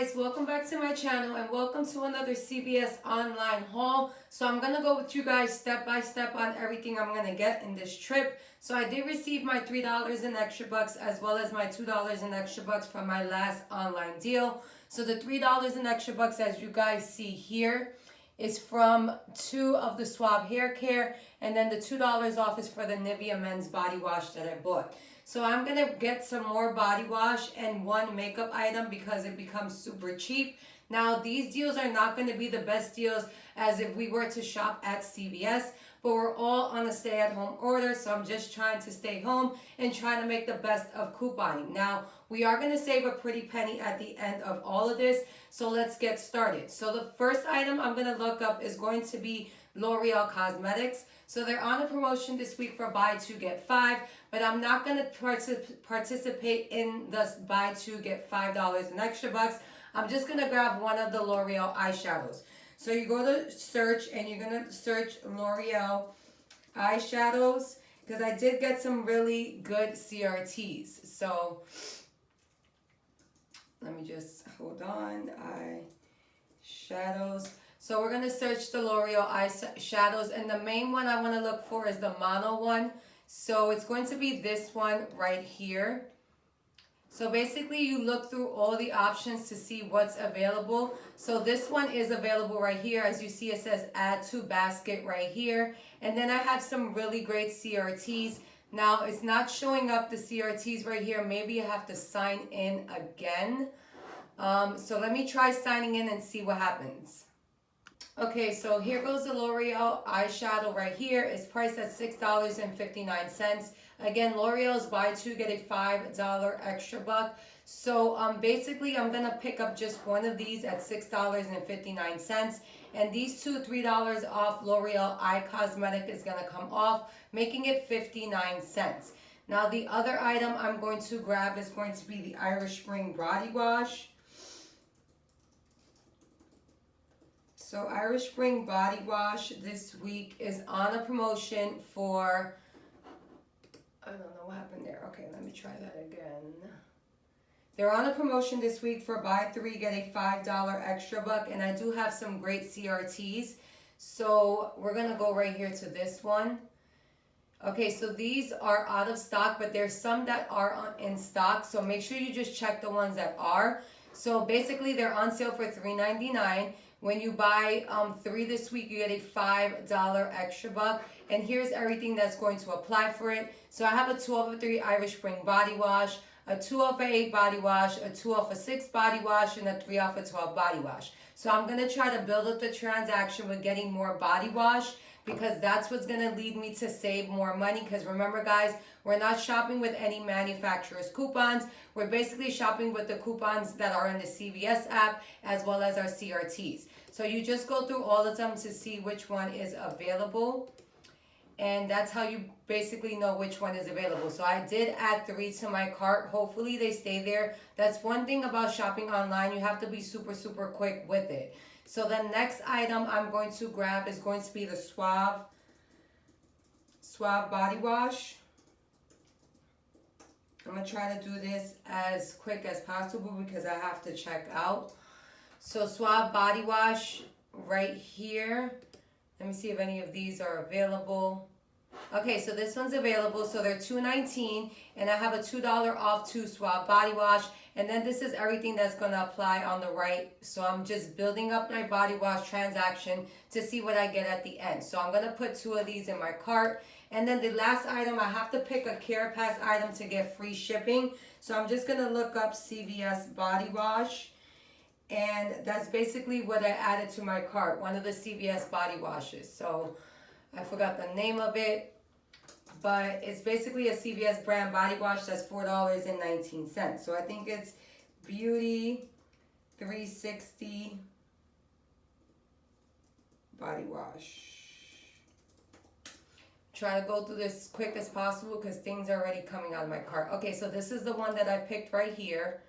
guys, welcome back to my channel and welcome to another CVS online haul. So I'm going to go with you guys step by step on everything I'm going to get in this trip. So I did receive my $3 in extra bucks as well as my $2 in extra bucks from my last online deal. So the $3 in extra bucks, as you guys see here, is from 2 of the Suave hair care, and then the $2 off is for the Nivea men's body wash that I bought. So I'm going to get some more body wash and one makeup item because it becomes super cheap. Now, these deals are not going to be the best deals as if we were to shop at CVS, but we're all on a stay-at-home order, so I'm just trying to stay home and trying to make the best of couponing. Now, we are going to save a pretty penny at the end of all of this, so let's get started. So the first item I'm going to look up is going to be L'Oreal Cosmetics. So they're on a promotion this week for buy 2 get 5, but I'm not going to participate in the buy 2 get $5 in extra bucks. I'm just going to grab one of the L'Oreal eyeshadows. So you go to search and you're going to search L'Oreal eyeshadows because I did get some really good CRTs. So let me just hold on. Eyeshadows. So we're going to search the L'Oreal eyeshadows, and the main one I want to look for is the mono one. So it's going to be this one right here. So basically you look through all the options to see what's available. So this one is available right here. As you see, it says add to basket right here. And then I have some really great CRTs. Now it's not showing up the CRTs right here. Maybe I have to sign in again. So let me try signing in and see what happens. Okay, so here goes the L'Oreal eyeshadow right here. It's priced at $6.59. Again, L'Oreal's buy 2 get a $5 extra buck. So basically, I'm going to pick up just one of these at $6.59. And these two $3 off L'Oreal eye cosmetic is going to come off, making it 59 cents. Now, the other item I'm going to grab is going to be the Irish Spring Body Wash. So Irish Spring Body Wash this week is on a promotion for, I don't know what happened there. Okay, let me try that again. They're on a promotion this week for buy 3, get a $5 extra buck, and I do have some great CRTs. So we're gonna go right here to this one. Okay, so these are out of stock, but there's some that are in stock, so make sure you just check the ones that are. So basically they're on sale for $3.99. When you buy 3 this week, you get a $5 extra buck. And here's everything that's going to apply for it. So I have a 2 off of 3 Irish Spring Body Wash, a 2 off of 8 body wash, a 2 off of 6 body wash, and a 3 off of 12 body wash. So I'm going to try to build up the transaction with getting more body wash because that's what's going to lead me to save more money. Because remember, guys, we're not shopping with any manufacturer's coupons. We're basically shopping with the coupons that are in the CVS app as well as our CRTs. So you just go through all of them to see which one is available. And that's how you basically know which one is available. So I did add 3 to my cart. Hopefully they stay there. That's one thing about shopping online. You have to be super, super quick with it. So the next item I'm going to grab is going to be the Suave Body Wash. I'm going to try to do this as quick as possible because I have to check out. So Suave Body Wash right here. Let me see if any of these are available. Okay, so this one's available. So they're $2.19, and I have a $2 off 2 Suave Body Wash. And then this is everything that's going to apply on the right. So I'm just building up my body wash transaction to see what I get at the end. So I'm going to put 2 of these in my cart. And then the last item, I have to pick a Care Pass item to get free shipping. So I'm just going to look up CVS Body Wash. And that's basically what I added to my cart, one of the CVS body washes. So I forgot the name of it, but it's basically a CVS brand body wash that's $4.19. So I think it's Beauty 360 body wash. Try to go through this quick as possible because things are already coming out of my cart. Okay, so this is the one that I picked right here.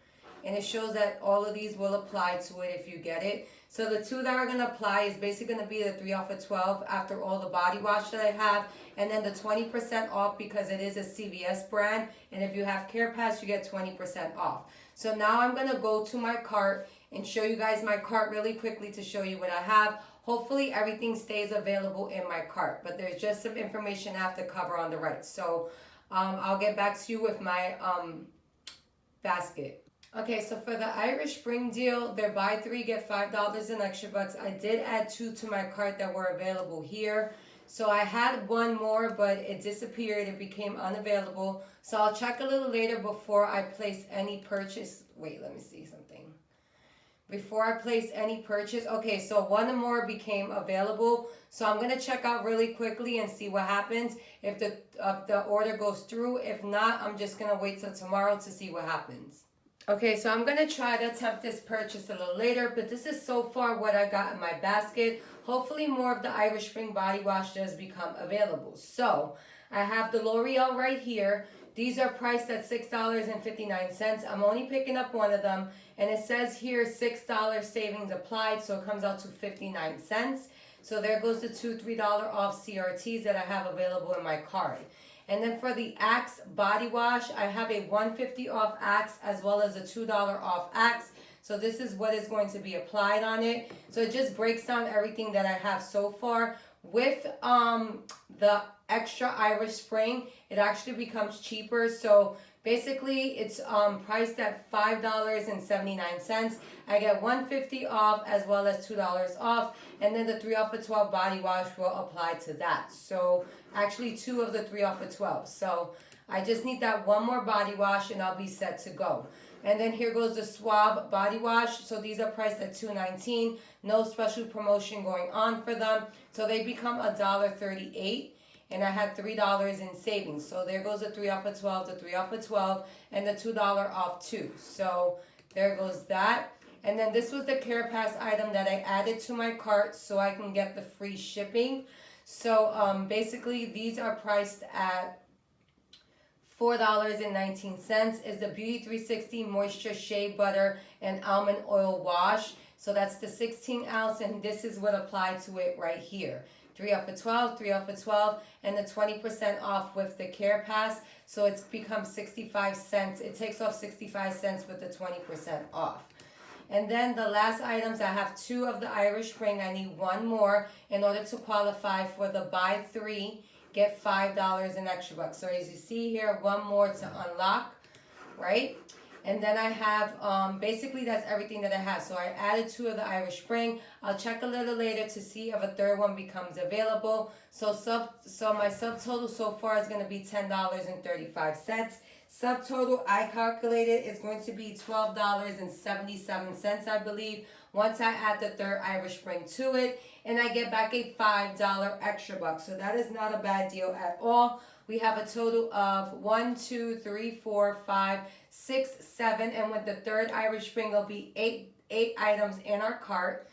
And it shows that all of these will apply to it if you get it. So the 2 that are going to apply is basically going to be the 3 off of 12 after all the body wash that I have. And then the 20% off because it is a CVS brand. And if you have Care Pass, you get 20% off. So now I'm going to go to my cart and show you guys my cart really quickly to show you what I have. Hopefully everything stays available in my cart, but there's just some information I have to cover on the right. So I'll get back to you with my basket. Okay, so for the Irish Spring deal, they're buy 3, get $5 in extra bucks. I did add 2 to my cart that were available here. So I had 1 more, but it disappeared. It became unavailable. So I'll check a little later before I place any purchase. Wait, let me see something. Before I place any purchase. Okay, so 1 more became available. So I'm going to check out really quickly and see what happens. If the order goes through. If not, I'm just going to wait till tomorrow to see what happens. Okay, so I'm going to try to attempt this purchase a little later, but this is so far what I got in my basket. Hopefully more of the Irish Spring body wash does become available. So I have the L'Oreal right here. These are priced at $6.59. I'm only picking up 1 of them, and it says here $6 savings applied, so it comes out to 59 cents. So there goes the $2-3 off CRTs that I have available in my card. And then for the Axe body wash, I have a $1.50 off Axe as well as a $2 off Axe. So this is what is going to be applied on it. So it just breaks down everything that I have so far. With the extra Irish Spring, it actually becomes cheaper. So basically it's priced at $5.79. I get $1.50 off as well as $2 off, and then the 3 off of 12 body wash will apply to that. So actually 2 of the 3 off of 12. So I just need that 1 more body wash and I'll be set to go. And then here goes the Swab body wash. So these are priced at $2.19. No special promotion going on for them. So they become $1.38. And I had $3 in savings. So there goes the 3 off of 12, the 3 off of 12, and the $2 off too. So there goes that. And then this was the Care Pass item that I added to my cart so I can get the free shipping. So basically these are priced at $4.19. Is the Beauty 360 Moisture Shea Butter and Almond Oil Wash. So that's the 16 ounce, and this is what applied to it right here. 3 off of 12, 3 off of 12, and the 20% off with the Care Pass. So it's become 65 cents. It takes off 65 cents with the 20% off. And then the last items, I have 2 of the Irish Spring. I need 1 more in order to qualify for the buy 3, get $5 in extra bucks. So as you see here, 1 more to unlock, right? And then I have, basically that's everything that I have. So I added 2 of the Irish Spring. I'll check a little later to see if a 3rd one becomes available. So my subtotal so far is going to be $10.35. Subtotal I calculated is going to be $12.77, I believe, once I add the 3rd Irish Spring to it. And I get back a $5 extra buck. So that is not a bad deal at all. We have a total of 1, 2, 3, 4, 5, 6, 7, and with the 3rd Irish Spring, it'll be 8 items in our cart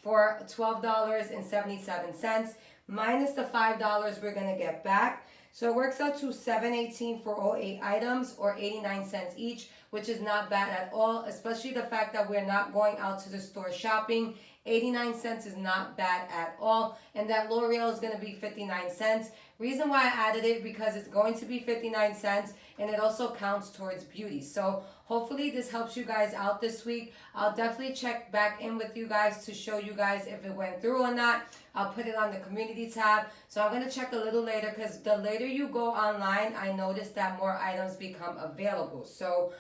for $12.77 minus the $5 we're gonna get back. So it works out to $7.18 for all 8 items, or 89 cents each, which is not bad at all, especially the fact that we're not going out to the store shopping. 89 cents is not bad at all, and that L'Oreal is going to be 59 cents. Reason why I added it, because it's going to be 59 cents, and it also counts towards beauty. So hopefully this helps you guys out this week. I'll definitely check back in with you guys to show you guys if it went through or not. I'll put it on the community tab. So I'm going to check a little later, because the later you go online, I noticed that more items become available. So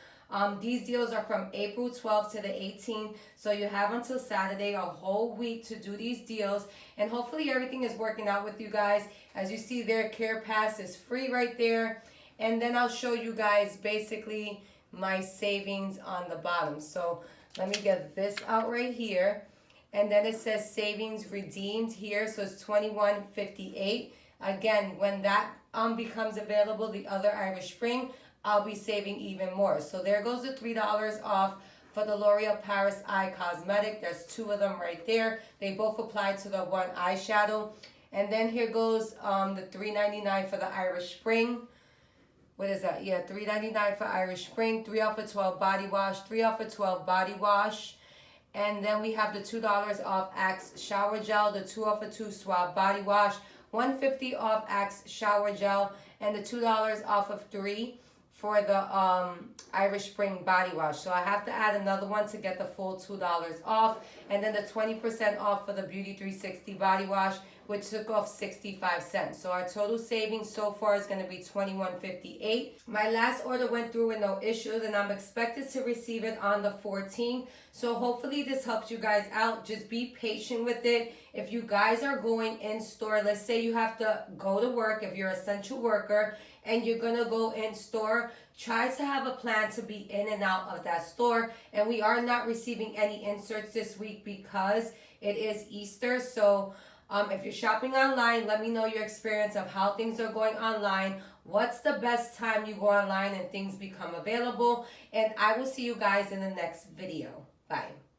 these deals are from April 12th to the 18th, so you have until Saturday, a whole week, to do these deals, and hopefully everything is working out with you guys. As you see there, Care Pass is free right there, and then I'll show you guys basically my savings on the bottom. So let me get this out right here, and then it says savings redeemed here, so it's $21.58. Again, when that becomes available, the other Irish Spring, I'll be saving even more. So there goes the $3 off for the L'Oreal Paris Eye Cosmetic. There's 2 of them right there. They both apply to the 1 eyeshadow. And then here goes the $3.99 for the Irish Spring. What is that? Yeah, $3.99 for Irish Spring. 3 off of 12 body wash. 3 off of 12 body wash. And then we have the $2 off Axe Shower Gel. The 2 off of 2 Swab body wash. $1.50 off Axe Shower Gel. And the $2 off of 3 for the Irish Spring body wash. So I have to add another one to get the full $2 off. And then the 20% off for the Beauty 360 body wash, which took off 65 cents. So our total savings so far is going to be $21.58. My last order went through with no issues, and I'm expected to receive it on the 14th. So hopefully this helps you guys out. Just be patient with it. If you guys are going in store, let's say you have to go to work, if you're an essential worker and you're going to go in store, try to have a plan to be in and out of that store. And we are not receiving any inserts this week because it is Easter. So if you're shopping online, let me know your experience of how things are going online. What's the best time you go online and things become available? And I will see you guys in the next video. Bye.